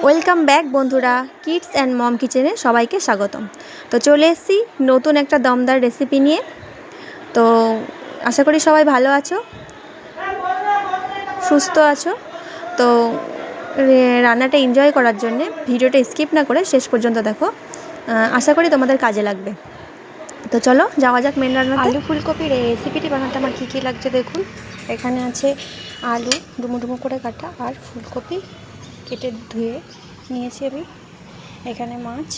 Welcome back বন্ধুরা, kids and mom কিচেনে সবাইকে স্বাগতম। তো চলে এসেছি নতুন একটা দমদার রেসিপি নিয়ে। তো আশা করি সবাই ভালো আছো, সুস্থ আছো। তো রান্নাটা এনজয় করার জন্যে ভিডিওটা স্কিপ না করে শেষ পর্যন্ত দেখো, আশা করি তোমাদের কাজে লাগবে। তো চলো যাওয়া যাক মেন রান্না। আলু ফুলকপির এই রেসিপিটি বানাতে আমার কী কী লাগছে দেখুন। এখানে আছে আলু ডুমো ডুমো করে কাটা আর ফুলকপি কেটে ধুয়ে নিয়েছি আমি। এখানে মাছ,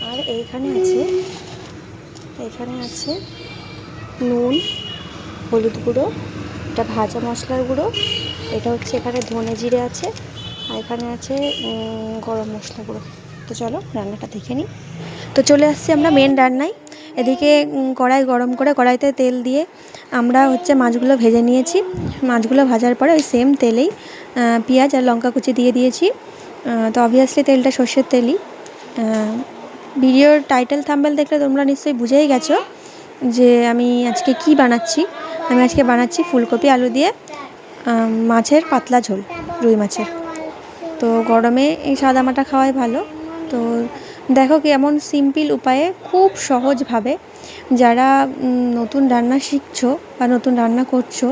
আর এখানে আছে নুন, হলুদ গুঁড়ো, এটা ভাজা মশলার গুঁড়ো, এটা হচ্ছে এখানে ধনে জিরে আছে, আর এখানে আছে গরম মশলা গুঁড়ো। তো চলো রান্নাটা দেখে নিই। তো চলে আসছি আমরা মেন রান্নায়। এদিকে কড়াই গরম করে কড়াইতে তেল দিয়ে আমরা মাছগুলো ভেজে নিয়েছি। মাছগুলো ভাজার পরে ওই সেম তেলেই পেঁয়াজ আর লঙ্কা কুচি দিয়ে দিয়েছি। তো অবভিয়াসলি তেলটা সর্ষের তেলই। ভিডিওর টাইটেল থাম্বনেল দেখলে তোমরা নিশ্চয়ই বুঝেই গেছো যে আমি আজকে কি বানাচ্ছি। আমি আজকে বানাচ্ছি ফুলকপি আলু দিয়ে মাছের পাতলা ঝোল, রুই মাছের। তো গরমে এই সাদামাটা খাওয়াই ভালো। তো দেখো কেমন সিম্পল উপায়ে, খুব সহজভাবে যারা নতুন রান্না শিখছো বা নতুন রান্না করছো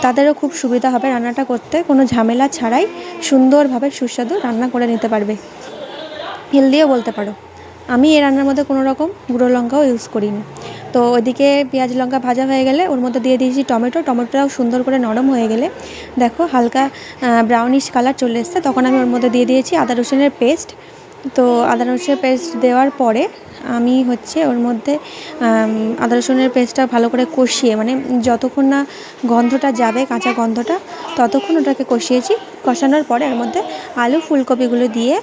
তাদেরও খুব সুবিধা হবে রান্নাটা করতে। কোনো ঝামেলা ছাড়াই সুন্দরভাবে সুস্বাদু রান্না করে নিতে পারবে, হেলদিও বলতে পারো। আমি এই রান্নার মধ্যে কোনো রকম গুঁড়ো লঙ্কাও ইউজ করিনি। তো ওইদিকে পেঁয়াজ লঙ্কা ভাজা হয়ে গেলে ওর মধ্যে দিয়ে দিয়েছি টমেটোটাও সুন্দর করে নরম হয়ে গেলে দেখো হালকা ব্রাউনিশ কালার চলে এসছে, তখন আমি ওর মধ্যে দিয়ে দিয়েছি আদা রসুনের পেস্ট। তো আদা রসুনের পেস্ট দেওয়ার পরে আমি ওর মধ্যে আদা রসুনের পেস্টটা ভালো করে কষিয়ে, মানে যতক্ষণ না গন্ধটা যাবে, কাঁচা গন্ধটা, ততক্ষণ ওটাকে কষিয়েছি। কষানোর পরে এর মধ্যে আলু ফুলকপিগুলো দিয়ে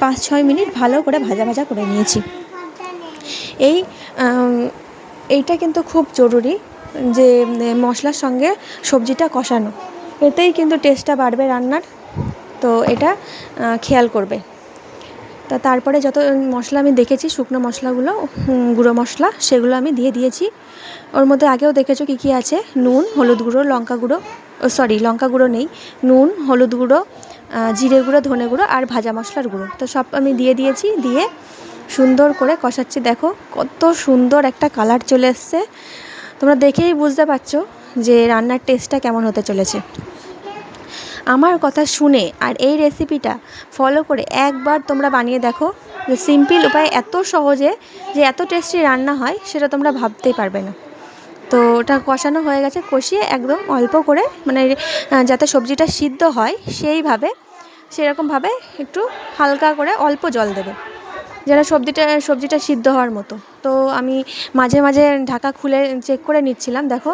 5-6 মিনিট ভালো করে ভাজা করে নিয়েছি। এইটা কিন্তু খুব জরুরি যে মশলার সঙ্গে সবজিটা কষানো, এতেই কিন্তু টেস্টটা বাড়বে রান্নার। তো এটা খেয়াল করবে। তা তারপরে যত মশলা আমি দেখেছি, শুকনো মশলাগুলো, গুঁড়ো মশলা, সেগুলো আমি দিয়ে দিয়েছি। ওর মধ্যে আগেও দেখেছো কী কী আছে, নুন, হলুদ গুঁড়ো, লঙ্কা গুঁড়ো নেই, নুন, হলুদ গুঁড়ো, জিরে গুঁড়ো, ধনে গুঁড়ো আর ভাজা মশলার গুঁড়ো। তো সব আমি দিয়ে দিয়েছি, দিয়ে সুন্দর করে কষাচ্ছি। দেখো কত সুন্দর একটা কালার চলে এসছে, তোমরা দেখেই বুঝতে পারছো যে রান্নার টেস্টটা কেমন হতে চলেছে। আমার কথা শুনে আর এই রেসিপিটা ফলো করে একবার তোমরা বানিয়ে দেখো, যে সিম্পল উপায়ে এত সহজে যে এত টেস্টি রান্না হয় সেটা তোমরা ভাবতেই পারবে না। তো ওটা কষানো হয়ে গেছে, কষিয়ে একদম অল্প করে, মানে যাতে সবজিটা সিদ্ধ হয় সেরকমভাবে একটু হালকা করে অল্প জল দেবে, যেন সবজিটা সিদ্ধ হওয়ার মতো। তো আমি মাঝে মাঝে ঢাকা খুলে চেক করে নিচ্ছিলাম, দেখো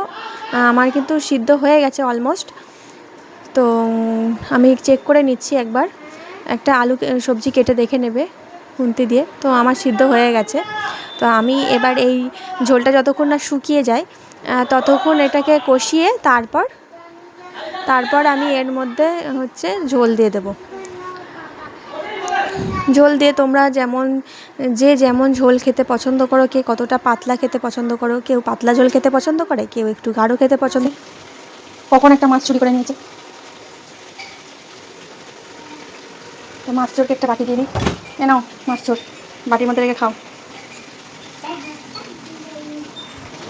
আমার কিন্তু সিদ্ধ হয়ে গেছে অলমোস্ট। তো আমি চেক করে নিচ্ছি একবার, একটা সবজি কেটে দেখে নেবে খুন্তি দিয়ে। তো আমার সিদ্ধ হয়ে গেছে। তো আমি এবার এই ঝোলটা যতক্ষণ না শুকিয়ে যায় ততক্ষণ এটাকে কষিয়ে তারপর আমি এর মধ্যে ঝোল দিয়ে দেবো। ঝোল দিয়ে তোমরা যেমন ঝোল খেতে পছন্দ করো, কে কতটা পাতলা খেতে পছন্দ করো, কেউ পাতলা ঝোল খেতে পছন্দ করে, কেউ একটু গাঢ় খেতে পছন্দ। কখন একটা মাছ চুরি করে নিয়েছে, তো মাছ চোরকে একটা বাটি দিয়ে দিই। নাও মাছ চোর, বাটির মধ্যে রেখে খাও।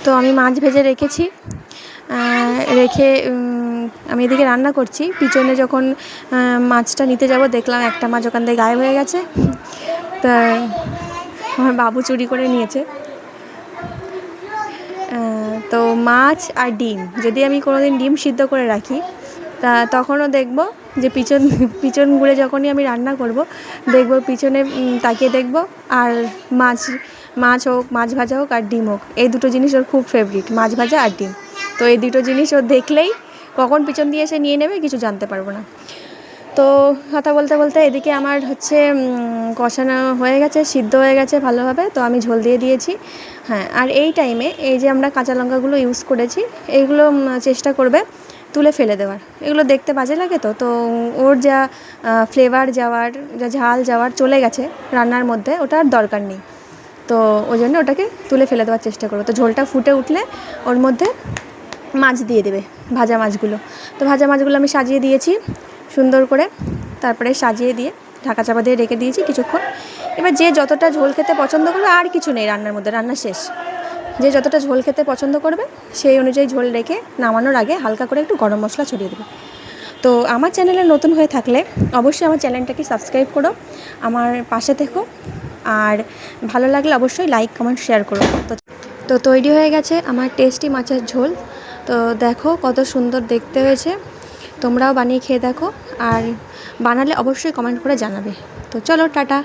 তো আমি মাছ ভেজে রেখেছি, আমি এদিকে রান্না করছি। পিছনে যখন মাছটা নিতে যাব দেখলাম একটা মাছ ওখান থেকে গায়েব হয়ে গেছে। তা আমার বাবু চুরি করে নিয়েছে। তো মাছ আর ডিম, যদি আমি কোনোদিন ডিম সিদ্ধ করে রাখি তখনও দেখব যে পিছন ঘুরে যখনই আমি রান্না করব দেখব পিছনে তাকিয়ে দেখব, আর মাছ হোক, মাছ ভাজা হোক আর ডিম হোক, এই দুটো জিনিস ওর খুব ফেভারিট, মাছ ভাজা আর ডিম। তো এই দুটো জিনিস ও দেখলেই কখন পিছন দিয়ে এসে নিয়ে নেবে কিছু জানতে পারবো না। তো কথা বলতে বলতে এদিকে আমার কষানো হয়ে গেছে, সিদ্ধ হয়ে গেছে ভালোভাবে। তো আমি ঝোল দিয়ে দিয়েছি। হ্যাঁ, আর এই টাইমে এই যে আমরা কাঁচা লঙ্কাগুলো ইউজ করেছি, এইগুলো চেষ্টা করবে তুলে ফেলে দেওয়ার। এগুলো দেখতে বাজে লাগে, তো ওর যা ফ্লেভার যাওয়ার, যা ঝাল যাওয়ার চলে গেছে রান্নার মধ্যে, ওটা আর দরকার নেই। তো ওই জন্য ওটাকে তুলে ফেলে দেওয়ার চেষ্টা করবো। তো ঝোলটা ফুটে উঠলে ওর মধ্যে মাছ দিয়ে দেবে, ভাজা মাছগুলো। তো ভাজা মাছগুলো আমি সাজিয়ে দিয়েছি সুন্দর করে। তারপরে সাজিয়ে দিয়ে ঢাকা চাপা দিয়ে রেখে দিয়েছি কিছুক্ষণ। এবার যে যতটা ঝোল খেতে পছন্দ করবে, আর কিছু নেই রান্নার মধ্যে, রান্না শেষ। যে যতটা ঝোল খেতে পছন্দ করবে সেই অনুযায়ী ঝোল রেখে নামানোর আগে হালকা করে একটু গরম মশলা ছড়িয়ে দেবে। তো আমার চ্যানেলে নতুন হয়ে থাকলে অবশ্যই আমার চ্যানেলটাকে সাবস্ক্রাইব করো, আমার পাশে থেকো, আর ভালো লাগলে অবশ্যই লাইক কমেন্ট শেয়ার করো। তো তৈরি হয়ে গেছে আমার টেস্টি মাছের ঝোল। তো দেখো কত সুন্দর দেখতে হয়েছে, তোমরাও বানিয়ে খেয়ে দেখো, আর বানালে অবশ্যই কমেন্ট করে জানাবে। তো চলো টাটা।